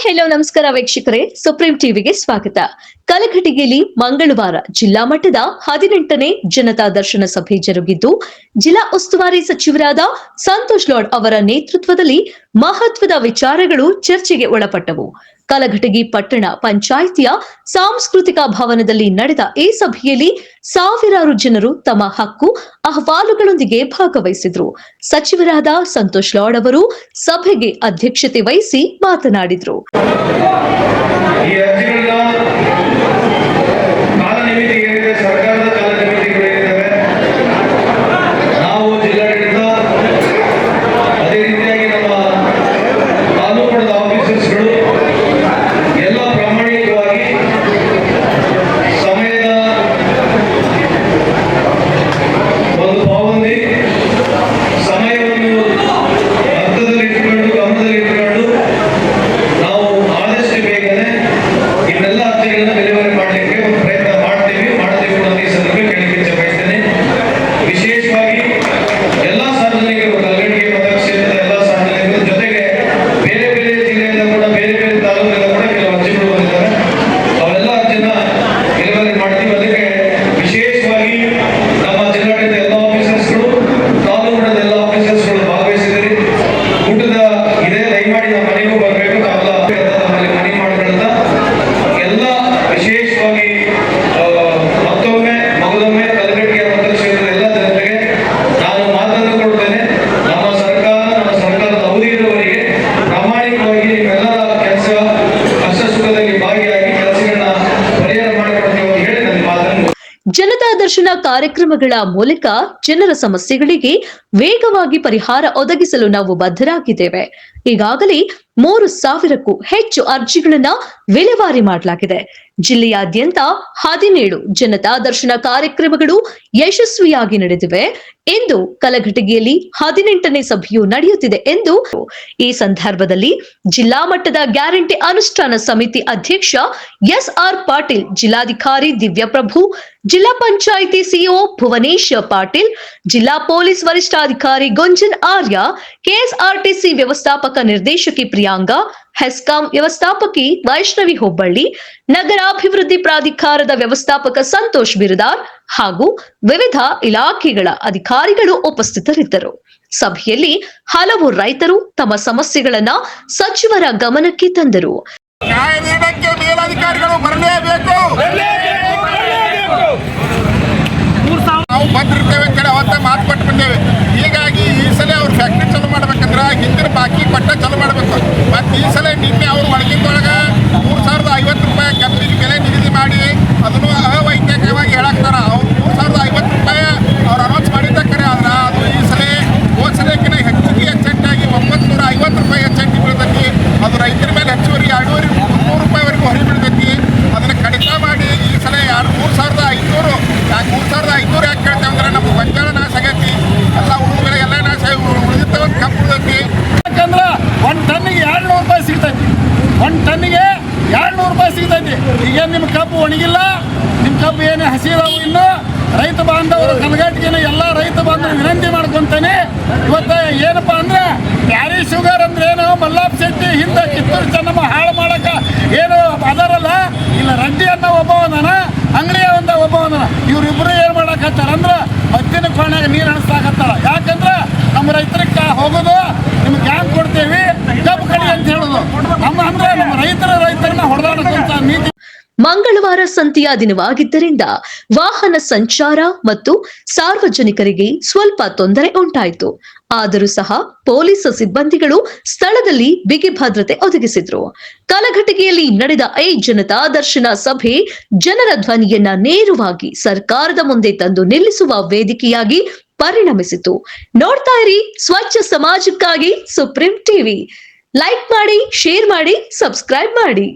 Hello ನಮಸ್ಕಾರ ವೀಕ್ಷಕರೇ, supreme ಟಿವಿಗೆ ಸ್ವಾಗತ. ಕಲಘಟಗಿಯಲ್ಲಿ ಮಂಗಳವಾರ ಜಿಲ್ಲಾ ಮಟ್ಟದ 18ನೇ ಜನತಾ ದರ್ಶನ ಸಭೆ ಜರುಗಿದ್ದು, ಜಿಲ್ಲಾ ಉಸ್ತುವಾರಿ ಸಚಿವರಾದ ಸಂತೋಷ್ ಲಾಡ್ ಅವರ ನೇತೃತ್ವದಲ್ಲಿ ಮಹತ್ವದ ವಿಚಾರಗಳು ಚರ್ಚೆಗೆ ಒಳಪಟ್ಟವು. ಕಲಘಟಗಿ ಪಟ್ಟಣ ಪಂಚಾಯಿತಿಯ ಸಾಂಸ್ಕೃತಿಕ ಭವನದಲ್ಲಿ ನಡೆದ ಈ ಸಭೆಯಲ್ಲಿ ಸಾವಿರಾರು ಜನರು ತಮ್ಮ ಹಕ್ಕು ಅಹವಾಲುಗಳೊಂದಿಗೆ ಭಾಗವಹಿಸಿದ್ರು. ಸಚಿವರಾದ ಸಂತೋಷ್ ಲಾಡ್ ಅವರು ಸಭೆಗೆ ಅಧ್ಯಕ್ಷತೆ ವಹಿಸಿ ಮಾತನಾಡಿದರು. ಜನತಾ ದರ್ಶನ ಕಾರ್ಯಕ್ರಮಗಳ ಮೂಲಕ ಜನರ ಸಮಸ್ಯೆಗಳಿಗೆ ವೇಗವಾಗಿ ಪರಿಹಾರ ಒದಗಿಸಲು ನಾವು ಬದ್ಧರಾಗಿದ್ದೇವೆ. ಈಗಾಗಲೇ 3,000ಕ್ಕೂ ಹೆಚ್ಚು ಅರ್ಜಿಗಳನ್ನ ವಿಲೇವಾರಿ ಮಾಡಲಾಗಿದೆ. ಜಿಲ್ಲೆಯಾದ್ಯಂತ 17 ಜನತಾ ದರ್ಶನ ಕಾರ್ಯಕ್ರಮಗಳು ಯಶಸ್ವಿಯಾಗಿ ನಡೆದಿವೆ ಎಂದು ಕಲಘಟಗಿಯಲ್ಲಿ 18ನೇ ಸಭೆಯು ನಡೆಯುತ್ತಿದೆ ಎಂದು ಈ ಸಂದರ್ಭದಲ್ಲಿ ಜಿಲ್ಲಾ ಮಟ್ಟದ ಗ್ಯಾರಂಟಿ ಅನುಷ್ಠಾನ ಸಮಿತಿ ಅಧ್ಯಕ್ಷ ಎಸ್.ಆರ್. ಪಾಟೀಲ್, ಜಿಲ್ಲಾಧಿಕಾರಿ ದಿವ್ಯಪ್ರಭು, ಜಿಲ್ಲಾ ಪಂಚಾಯಿತಿ ಸಿಇಒ ಭುವನೇಶ್ ಪಾಟೀಲ್, ಜಿಲ್ಲಾ ಪೊಲೀಸ್ ವರಿಷ್ಠಾಧಿಕಾರಿ ಗುಂಜನ್ ಆರ್ಯ, ಕೆಎಸ್ಆರ್ಟಿಸಿ ವ್ಯವಸ್ಥಾಪಕ ನಿರ್ದೇಶಕಿ ಪ್ರಿಯಾಂಗಾ, ಹೆಸ್ಕಾಂ ವ್ಯವಸ್ಥಾಪಕಿ ವೈಷ್ಣವಿ ಹೋಬಳ್ಳಿ, ನಗರಾಭಿವೃದ್ಧಿ ಪ್ರಾಧಿಕಾರದ ವ್ಯವಸ್ಥಾಪಕ ಸಂತೋಷ್ ಬಿರದಾರ್ ಹಾಗೂ ವಿವಿಧ ಇಲಾಖೆಗಳ ಅಧಿಕಾರಿಗಳು ಉಪಸ್ಥಿತರಿದ್ದರು. ಸಭೆಯಲ್ಲಿ ಹಲವು ರೈತರು ತಮ್ಮ ಸಮಸ್ಯೆಗಳನ್ನ ಸಚಿವರ ಗಮನಕ್ಕೆ ತಂದರು. ನಾವು ಬಂದಿರ್ತೇವೆ ಅಂತ ಹೇಳಿ ಅವತ್ತ ಮಾತು ಕೊಟ್ಟು ಬಂದೇವೆ. ಹೀಗಾಗಿ ಈ ಸಲ ಅವ್ರು ಫ್ಯಾಕ್ಟ್ರಿ ಚಾಲೂ ಮಾಡ್ಬೇಕಂದ್ರೆ ಹಿಂದಿನ ಬಾಕಿ ಕೊಟ್ಟ ಚಾಲೂ ಮಾಡಬೇಕು. ಮತ್ತು ಈ ಸಲ ನಿನ್ನೆ ಅವರು ಒಳಗಿಂದೊಳಗೆ 3,050 ರೂಪಾಯಿ ಕಬ್ಬಿನ ಬೆಲೆ ನಿಗದಿ ಮಾಡಿ ಅದನ್ನು ಅವೈಜ್ಞಾನಿಕವಾಗಿ ಹೇಳಾಕ್ತಾರ. ಅವ್ರು 3,050 ರೂಪಾಯಿ ಅವ್ರು ಅನೌನ್ಸ್ ಮಾಡಿದ್ದಕ್ಕರೆ ಆದ್ರೆ ಅದು ಈ ಸಲ ಹೋದ ಸಲಕ್ಕಿಂತ ಹೆಚ್ಚಿಗೆ ಹೆಚ್ಚಾಗಿ 950 ರೂಪಾಯಿ ಹೆಚ್ಚಾಗಿ ಬೀಳ್ತೈತಿ. ಅದು ರೈತರ ಮೇಲೆ ಹೆಚ್ಚುವರಿ 200-300 ರೂಪಾಯಿವರೆಗೂ ಹೊರಿ ಬೀಳ್ತೈತಿ. ಅದನ್ನು ಕಡಿತ ಮಾಡಿ ಈ ಸಲ 3,500 ಯಾಕೆ 3,500 ಯಾಕೆ ಕೇಳ್ತೇವೆ ಅಂದ್ರೆ ನಮ್ಮ ಗೊಂಜಾಳ ನಾಶ ಆಗೈತಿ, ಎಲ್ಲ ಹುಡುಗರು ಎಲ್ಲ ನಾಶ ಉಳಿದಿರ್ತವೆ, ಕಬ್ಬು ಉಳಿದೈತಿ. ಯಾಕಂದ್ರೆ 1 ಟನ್ನಿಗೆ 200 ರೂಪಾಯಿ ಸಿಗ್ತೈತಿ. 1 ಟನ್ನಿಗೆ 200 ರೂಪಾಯಿ ಸಿಗ್ತೈತಿ. ಈಗೇನು ನಿಮ್ಮ ಕಬ್ಬು ಒಣಗಿಲ್ಲ, ನಿಮ್ಮ ಕಬ್ಬು ಏನು ಹಸಿದಾವು. ಇನ್ನು ರೈತ ಬಾಂಧವರು ಕಲಘಟಗಿನ ಎಲ್ಲ ರೈತ ಬಾಂಧವರು ವಿನಂತಿ ಮಾಡ್ಕೊಂತಾನೆ. ಇವತ್ತು ಏನಪ್ಪ ಅಂದ್ರೆ ಪ್ಯಾರಿ ಶುಗರ್ ಅಂದ್ರೆ ಏನು, ಮಲ್ಲಾಪ್ ಶೆಟ್ಟಿ ಹಿಂದೆ ಕಿತ್ತೂರು ಚೆನ್ನಮ್ಮ ಹಾಳು ಮಾಡಕ ಏನು ಅದರಲ್ಲ, ಇಲ್ಲ ರೆಡ್ಡಿ ಅನ್ನೋ ಒಬ್ಬ ಒಂದನ, ಅಂಗಡಿಯ ಒಬ್ಬ ಒಂದನ, ಇವ್ರಿಬ್ರು ಏನು ಮಾಡಕತ್ತಾರ ಅಂದ್ರೆ ಮದ್ದಿನ ಕೋಣೆಯಾಗ ನೀರು ಹಣಿಸ್ಲಾಕತ್ತಾರ. ಯಾಕಂದ್ರೆ ನಮ್ಮ ರೈತರಿಗೆ ಹೋಗೋದು ನಿಮ್ಗೆ ಹ್ಯಾಂಗ್ ಕೊಡ್ತೇವಿ ಕಬ್ಬು ಕಡಿ ಅಂತ ಹೇಳೋದು. ನಮ್ಮ ರೈತರನ್ನ ಹೊಡೆದಾಡುವಂತ ನೀತಿ. ಮಂಗಳವಾರ ಸಂತೆಯ ದಿನವಾಗಿದ್ದರಿಂದ ವಾಹನ ಸಂಚಾರ ಮತ್ತು ಸಾರ್ವಜನಿಕರಿಗೆ ಸ್ವಲ್ಪ ತೊಂದರೆ ಉಂಟಾಯಿತು. ಆದರೂ ಸಹ ಪೊಲೀಸ್ ಸಿಬ್ಬಂದಿಗಳು ಸ್ಥಳದಲ್ಲಿ ಬಿಗಿ ಭದ್ರತೆ ಒದಗಿಸಿದ್ರು. ಕಲಘಟಗಿಯಲ್ಲಿ ನಡೆದ ಈ ಜನತಾ ದರ್ಶನ ಸಭೆ ಜನರ ಧ್ವನಿಯನ್ನ ನೇರವಾಗಿ ಸರ್ಕಾರದ ಮುಂದೆ ತಂದು ನಿಲ್ಲಿಸುವ ವೇದಿಕೆಯಾಗಿ ಪರಿಣಮಿಸಿತು. ನೋಡ್ತಾ ಇರಿ ಸ್ವಚ್ಛ ಸಮಾಜಕ್ಕಾಗಿ ಸುಪ್ರೀಂ ಟಿವಿ. ಲೈಕ್ ಮಾಡಿ, ಶೇರ್ ಮಾಡಿ, ಸಬ್ಸ್ಕ್ರೈಬ್ ಮಾಡಿ.